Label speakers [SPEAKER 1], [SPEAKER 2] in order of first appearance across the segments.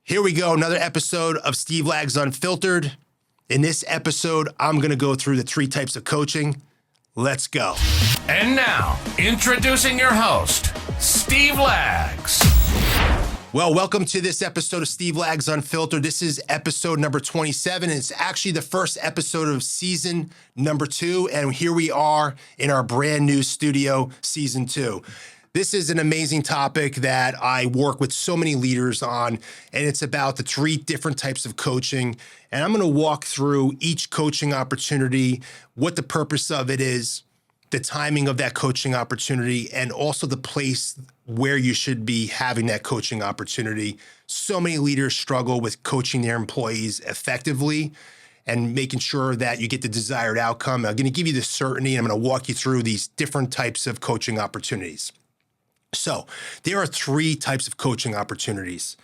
[SPEAKER 1] Here we go, another episode of Steve Lags Unfiltered. In this episode, I'm going to go through the 3 types of coaching. Let's go.
[SPEAKER 2] And now, introducing your host, Steve Lags.
[SPEAKER 1] Well, welcome to this episode of Steve Lags Unfiltered. This is episode number 27. It's actually the first episode of season number 2, and here we are in our brand new studio, season 2. This is an amazing topic that I work with so many leaders on, and it's about the 3 different types of coaching. And I'm going to walk through each coaching opportunity, what the purpose of it is, the timing of that coaching opportunity, and also the place where you should be having that coaching opportunity. So many leaders struggle with coaching their employees effectively and making sure that you get the desired outcome. I'm going to give you the certainty, and I'm going to walk you through these different types of coaching opportunities. So there are 3 types of coaching opportunities.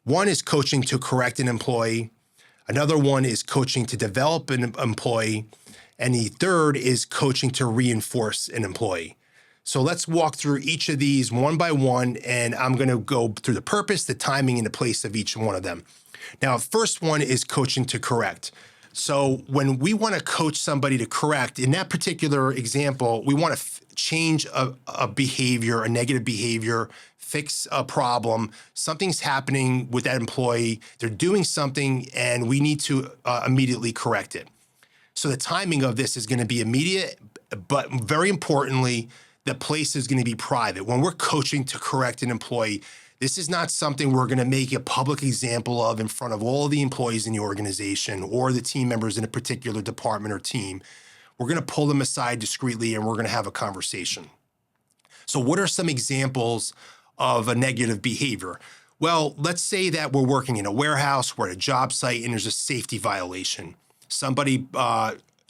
[SPEAKER 1] One is coaching to correct an employee. Another one is coaching to develop an employee. And the third is coaching to reinforce an employee. So let's walk through each of these one by one, and I'm going to go through the purpose, the timing, and the place of each one of them. Now, first one is coaching to correct. So when we want to coach somebody to correct, in that particular example, we want to change a behavior, a negative behavior, fix a problem. Something's happening with that employee. They're doing something, and we need to immediately correct it. So the timing of this is going to be immediate, but very importantly, the place is going to be private. When we're coaching to correct an employee, this is not something we're going to make a public example of in front of all the employees in the organization or the team members in a particular department or team. We're going to pull them aside discreetly, and we're going to have a conversation. So what are some examples of a negative behavior? Well, let's say that we're working in a warehouse, we're at a job site, and there's a safety violation. Somebody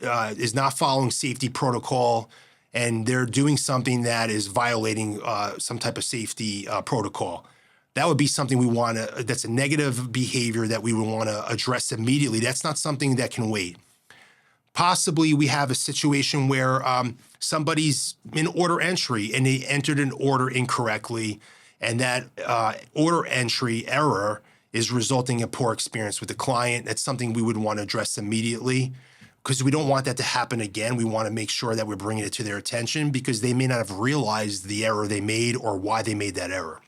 [SPEAKER 1] is not following safety protocol, and they're doing something that is violating some type of safety protocol. That would be something we want to, that's a negative behavior that we would want to address immediately. That's not something that can wait. Possibly we have a situation where somebody's in order entry and they entered an order incorrectly, and that order entry error is resulting in a poor experience with the client. That's something we would want to address immediately because we don't want that to happen again. We want to make sure that we're bringing it to their attention because they may not have realized the error they made or why they made that error.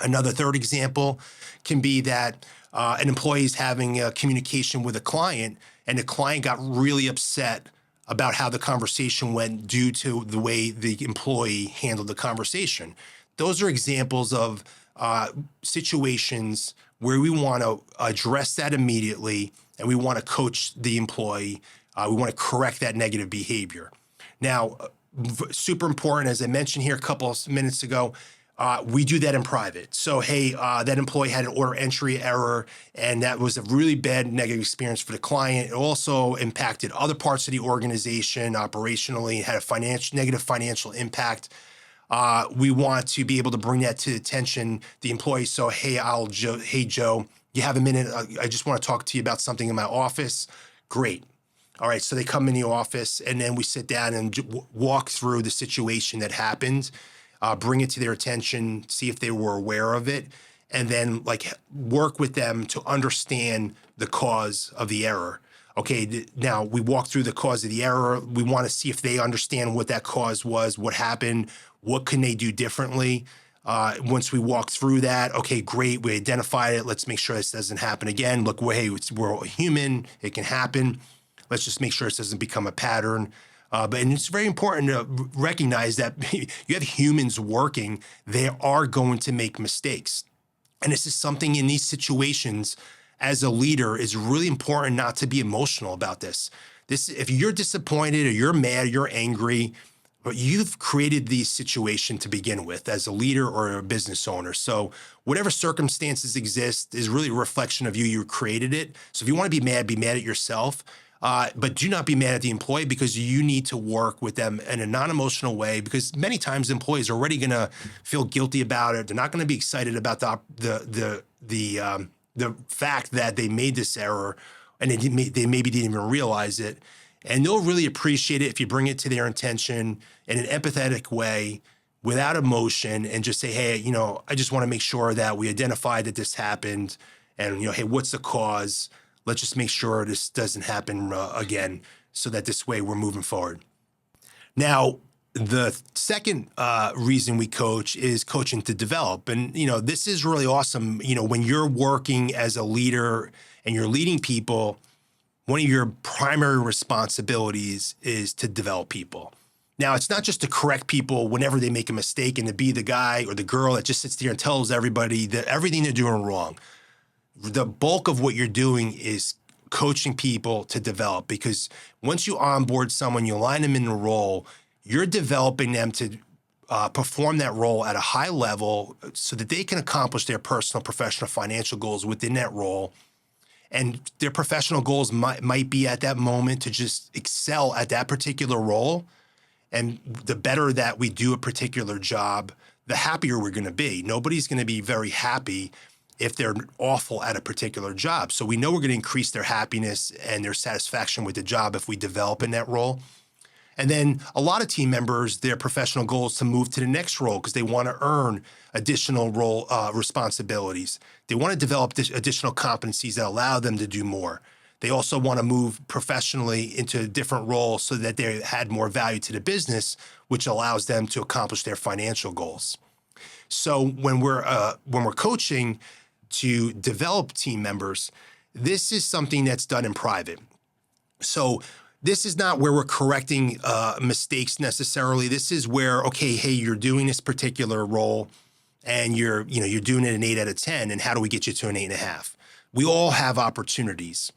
[SPEAKER 1] Another third example can be that an employee is having a communication with a client, and the client got really upset about how the conversation went due to the way the employee handled the conversation. Those are examples of situations where we want to address that immediately, and we want to coach the employee. We want to correct that negative behavior. Now, super important, as I mentioned here a couple of minutes ago, we do that in private. So, hey, that employee had an order entry error, and that was a really bad negative experience for the client. It also impacted other parts of the organization operationally, had a negative financial impact. We want to be able to bring that to attention the employee. So, hey, Joe, you have a minute? I just want to talk to you about something in my office. Great. All right. So they come in the office, and then we sit down and walk through the situation that happened, bring it to their attention, see if they were aware of it, and then work with them to understand the cause of the error. Okay, now we walk through the cause of the error. We want to see if they understand what that cause was, what happened, what can they do differently. Once we walk through that, okay, great, we identified it. Let's make sure this doesn't happen again. Look, hey, we're human. It can happen. Let's just make sure this doesn't become a pattern. And it's very important to recognize that you have humans working. They are going to make mistakes. And this is something in these situations as a leader is really important not to be emotional about this. If you're disappointed or you're mad, you're angry, but you've created the situation to begin with as a leader or a business owner. So whatever circumstances exist is really a reflection of you. You created it. So if you want to be mad at yourself. But do not be mad at the employee because you need to work with them in a non-emotional way because many times employees are already going to feel guilty about it. They're not going to be excited about the fact that they made this error and they maybe didn't even realize it. And they'll really appreciate it if you bring it to their attention in an empathetic way without emotion and just say, hey, I just want to make sure that we identify that this happened and, hey, what's the cause? Let's just make sure this doesn't happen again, so that this way we're moving forward. Now, the second reason we coach is coaching to develop. And, this is really awesome. When you're working as a leader and you're leading people, one of your primary responsibilities is to develop people. Now, it's not just to correct people whenever they make a mistake and to be the guy or the girl that just sits there and tells everybody that everything they're doing wrong. The bulk of what you're doing is coaching people to develop, because once you onboard someone, you align them in the role, you're developing them to perform that role at a high level so that they can accomplish their personal, professional, financial goals within that role. And their professional goals might be at that moment to just excel at that particular role. And the better that we do a particular job, the happier we're going to be. Nobody's going to be very happy if they're awful at a particular job. So we know we're going to increase their happiness and their satisfaction with the job if we develop in that role. And then a lot of team members, their professional goal is to move to the next role because they want to earn additional role responsibilities. They want to develop additional competencies that allow them to do more. They also want to move professionally into a different role so that they add more value to the business, which allows them to accomplish their financial goals. So when we're coaching to develop team members, this is something that's done in private. So this is not where we're correcting mistakes necessarily. This is where, okay, hey, you're doing this particular role and you're doing it an 8 out of 10, and how do we get you to an 8.5? We all have opportunities.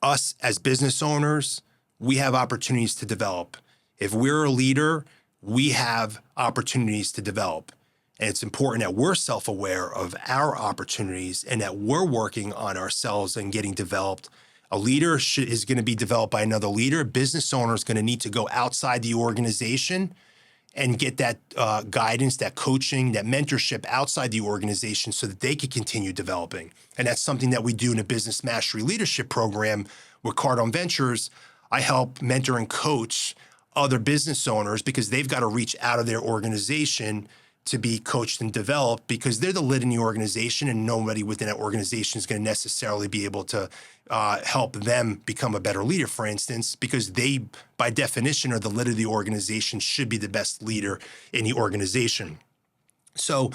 [SPEAKER 1] Us as business owners, we have opportunities to develop. If we're a leader, we have opportunities to develop. And it's important that we're self-aware of our opportunities and that we're working on ourselves and getting developed. A leader is going to be developed by another leader. A business owner is going to need to go outside the organization and get that guidance, that coaching, that mentorship outside the organization so that they can continue developing. And that's something that we do in a business mastery leadership program with Cardone Ventures. I help mentor and coach other business owners because they've got to reach out of their organization to be coached and developed, because they're the lid in the organization and nobody within that organization is going to necessarily be able to help them become a better leader, for instance, because they, by definition, are the lid of the organization, should be the best leader in the organization. So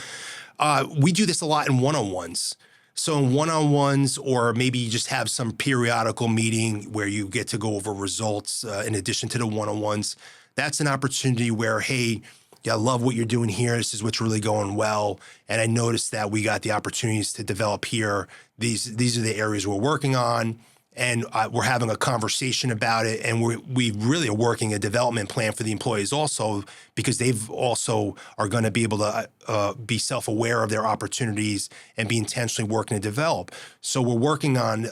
[SPEAKER 1] we do this a lot in one-on-ones. So in one-on-ones, or maybe you just have some periodical meeting where you get to go over results in addition to the one-on-ones, that's an opportunity where, hey, yeah, I love what you're doing here. This is what's really going well. And I noticed that we got the opportunities to develop here. These are the areas we're working on. And we're having a conversation about it. And we really are working a development plan for the employees also, because they've also are going to be able to be self-aware of their opportunities and be intentionally working to develop. So we're working on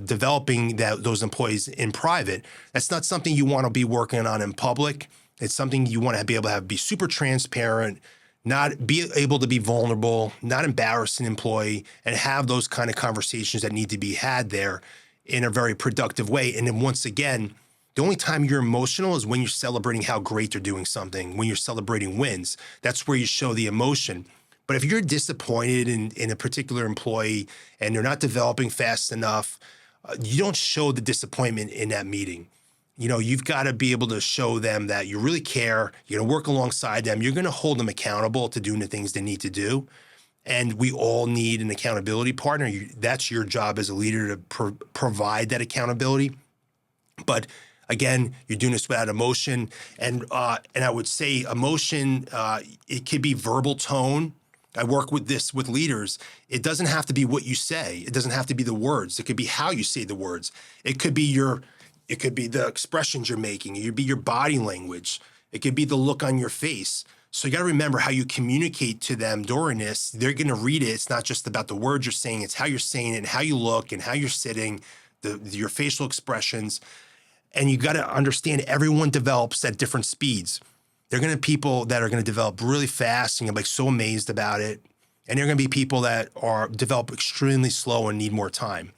[SPEAKER 1] developing those employees in private. That's not something you want to be working on in public. It's something you want to be able to be super transparent, not be able to be vulnerable, not embarrass an employee, and have those kind of conversations that need to be had there in a very productive way. And then once again, the only time you're emotional is when you're celebrating how great they're doing something, when you're celebrating wins. That's where you show the emotion. But if you're disappointed in a particular employee and they're not developing fast enough, you don't show the disappointment in that meeting. You've got to be able to show them that you really care. You're going to work alongside them. You're going to hold them accountable to doing the things they need to do. And we all need an accountability partner. That's your job as a leader to provide that accountability. But again, you're doing this without emotion. And I would say emotion, it could be verbal tone. I work with leaders. It doesn't have to be what you say. It doesn't have to be the words. It could be how you say the words. It could be the expressions you're making. It could be your body language. It could be the look on your face. So you got to remember how you communicate to them during this. They're going to read it. It's not just about the words you're saying. It's how you're saying it and how you look and how you're sitting, your facial expressions. And you got to understand everyone develops at different speeds. There are going to be people that are going to develop really fast and you're like so amazed about it. And there are going to be people that develop extremely slow and need more time.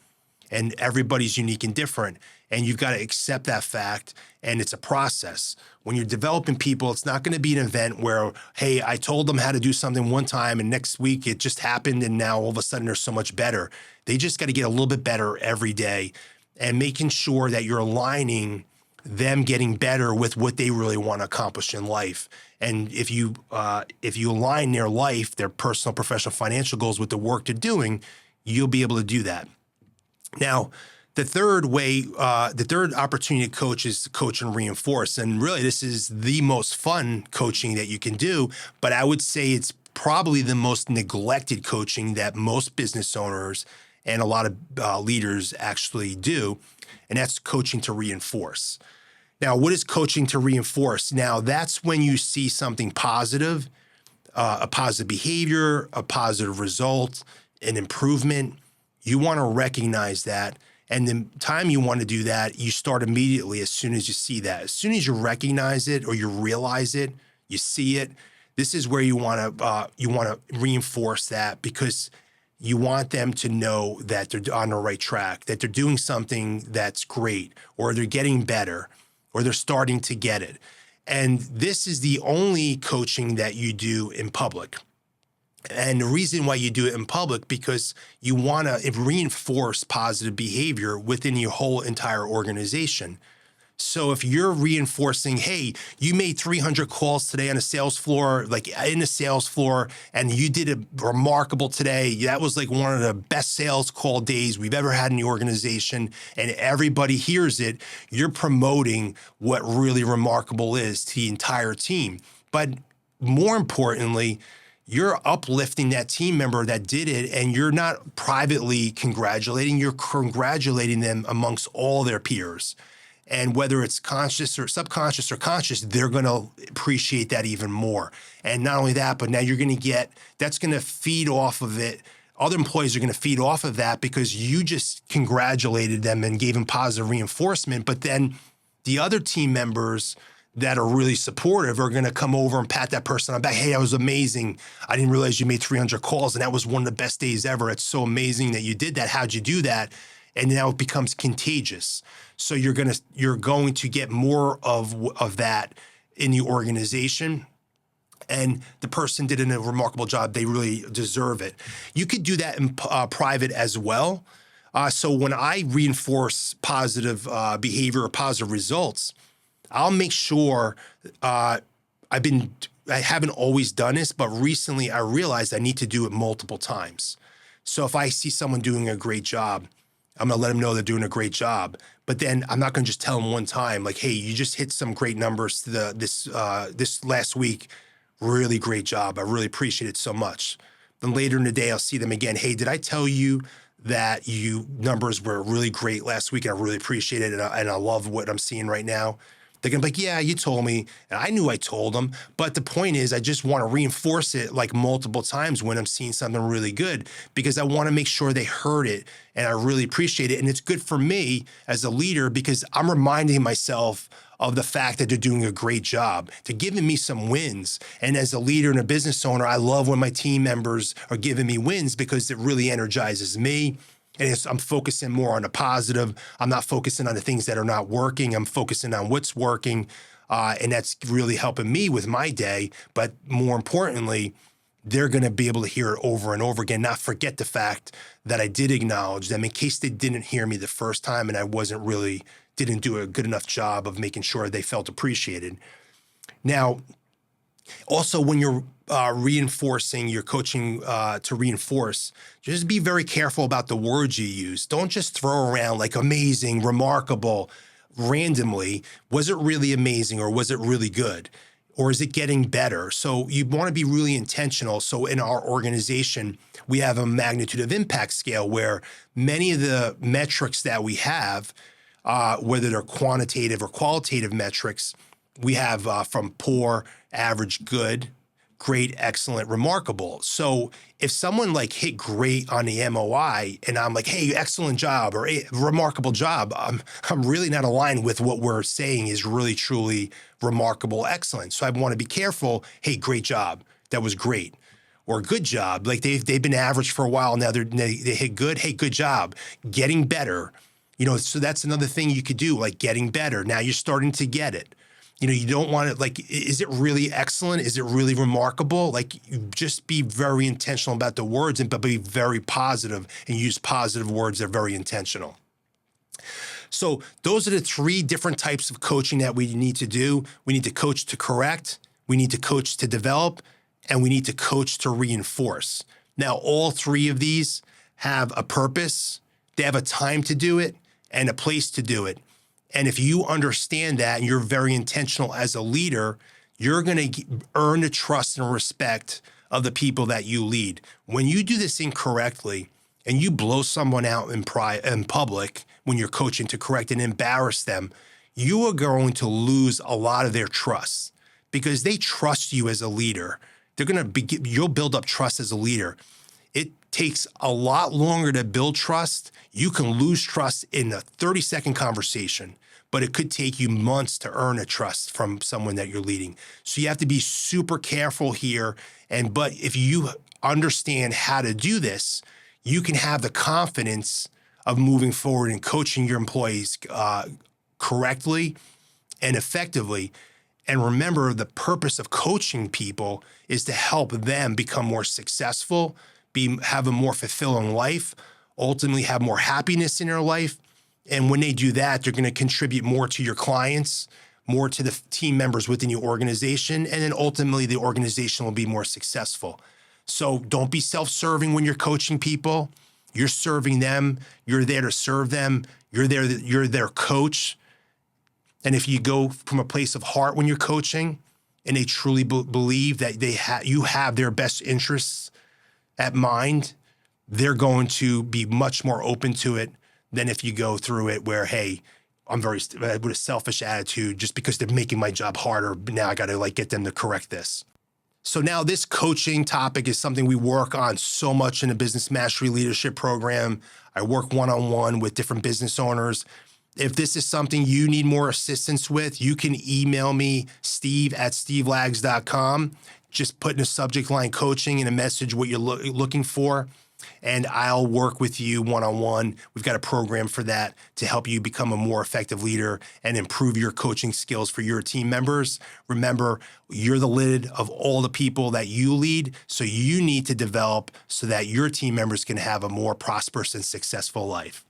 [SPEAKER 1] and everybody's unique and different. And you've got to accept that fact, and it's a process. When you're developing people, it's not going to be an event where, hey, I told them how to do something one time and next week it just happened and now all of a sudden they're so much better. They just got to get a little bit better every day and making sure that you're aligning them getting better with what they really want to accomplish in life. And if you align their life, their personal, professional, financial goals with the work they're doing, you'll be able to do that. Now, the third opportunity to coach is to coach and reinforce. And really, this is the most fun coaching that you can do. But I would say it's probably the most neglected coaching that most business owners and a lot of leaders actually do. And that's coaching to reinforce. Now, what is coaching to reinforce? Now, that's when you see something positive, a positive behavior, a positive result, an improvement. You want to recognize that. And the time you want to do that, you start immediately as soon as you see that. As soon as you recognize it or you realize it, you see it, this is where you want to reinforce that, because you want them to know that they're on the right track, that they're doing something that's great, or they're getting better, or they're starting to get it. And this is the only coaching that you do in public. And the reason why you do it in public, because you want to reinforce positive behavior within your whole entire organization. So if you're reinforcing, hey, you made 300 calls today on a sales floor, like in the sales floor, and you did a remarkable today. That was like one of the best sales call days we've ever had in the organization, and everybody hears it. You're promoting what really remarkable is to the entire team. But more importantly, you're uplifting that team member that did it, and you're not privately congratulating, you're congratulating them amongst all their peers. And whether it's conscious or subconscious or conscious, they're going to appreciate that even more. And not only that, but now you're going to get, that's going to feed off of it. Other employees are going to feed off of that because you just congratulated them and gave them positive reinforcement. But then the other team members that are really supportive are going to come over and pat that person on the back. Hey, that was amazing. I didn't realize you made 300 calls and that was one of the best days ever. It's so amazing that you did that. How'd you do that? And now it becomes contagious. So you're going to get more of that in the organization. And the person did a remarkable job. They really deserve it. You could do that in private as well. So when I reinforce positive behavior or positive results, I'll make sure I haven't always done this, but recently I realized I need to do it multiple times. So if I see someone doing a great job, I'm going to let them know they're doing a great job. But then I'm not going to just tell them one time, like, hey, you just hit some great numbers this last week. Really great job. I really appreciate it so much. Then later in the day, I'll see them again. Hey, did I tell you that you numbers were really great last week? And I really appreciate it. And I love what I'm seeing right now. They're going to be like, yeah, you told me. And I knew I told them. But the point is, I just want to reinforce it like multiple times when I'm seeing something really good, because I want to make sure they heard it and I really appreciate it. And it's good for me as a leader because I'm reminding myself of the fact that they're doing a great job. They're giving me some wins. And as a leader and a business owner, I love when my team members are giving me wins because it really energizes me. And I'm focusing more on the positive. I'm not focusing on the things that are not working. I'm focusing on what's working. And that's really helping me with my day. But more importantly, they're going to be able to hear it over and over again, not forget the fact that I did acknowledge them in case they didn't hear me the first time and I didn't do a good enough job of making sure they felt appreciated. Now, also, when you're reinforcing, you're coaching to reinforce, just be very careful about the words you use. Don't just throw around like amazing, remarkable, randomly. Was it really amazing or was it really good? Or is it getting better? So you want to be really intentional. So in our organization, we have a magnitude of impact scale where many of the metrics that we have, whether they're quantitative or qualitative metrics, we have from poor, average, good, great, excellent, remarkable. So if someone like hit great on the MOI and I'm like, hey, excellent job or hey, remarkable job, I'm really not aligned with what we're saying is really, truly remarkable, excellent. So I want to be careful. Hey, great job. That was great. or good job. Like they've been average for a while now. They hit good. Hey, good job. Getting better. So that's another thing you could do, like getting better. Now you're starting to get it. You don't want it like, is it really excellent? Is it really remarkable? Like, you just be very intentional about the words, but be very positive and use positive words that are very intentional. So those are the 3 different types of coaching that we need to do. We need to coach to correct, we need to coach to develop, and we need to coach to reinforce. Now, all 3 of these have a purpose. They have a time to do it and a place to do it. And if you understand that and you're very intentional as a leader, you're going to earn the trust and respect of the people that you lead. When you do this incorrectly and you blow someone out in public when you're coaching to correct and embarrass them, you are going to lose a lot of their trust because they trust you as a leader. You'll build up trust as a leader. It takes a lot longer to build trust. You can lose trust in a 30-second conversation, but it could take you months to earn a trust from someone that you're leading. So you have to be super careful here. But if you understand how to do this, you can have the confidence of moving forward and coaching your employees correctly and effectively. And remember, the purpose of coaching people is to help them become more successful, have a more fulfilling life, ultimately have more happiness in their life. And when they do that, they're going to contribute more to your clients, more to the team members within your organization, and then ultimately the organization will be more successful. So don't be self-serving when you're coaching people. You're serving them. You're there to serve them. You're their coach. And if you go from a place of heart when you're coaching and they truly believe that you have their best interests at mind, they're going to be much more open to it than if you go through it where, hey, I'm with a selfish attitude just because they're making my job harder. Now I got to get them to correct this. So now this coaching topic is something we work on so much in the Business Mastery Leadership Program. I work one-on-one with different business owners. If this is something you need more assistance with, you can email me, steve@stevelags.com. Just put in a subject line coaching and a message what you're looking for, and I'll work with you one-on-one. We've got a program for that to help you become a more effective leader and improve your coaching skills for your team members. Remember, you're the lid of all the people that you lead, so you need to develop so that your team members can have a more prosperous and successful life.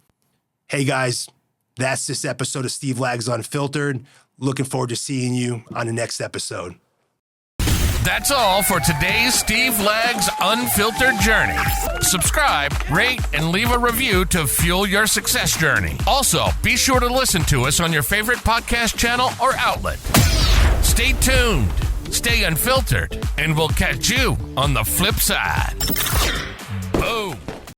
[SPEAKER 1] Hey guys, that's this episode of Steve Lags Unfiltered. Looking forward to seeing you on the next episode.
[SPEAKER 2] That's all for today's Steve Lags Unfiltered Journey. Subscribe, rate, and leave a review to fuel your success journey. Also, be sure to listen to us on your favorite podcast channel or outlet. Stay tuned, stay unfiltered, and we'll catch you on the flip side.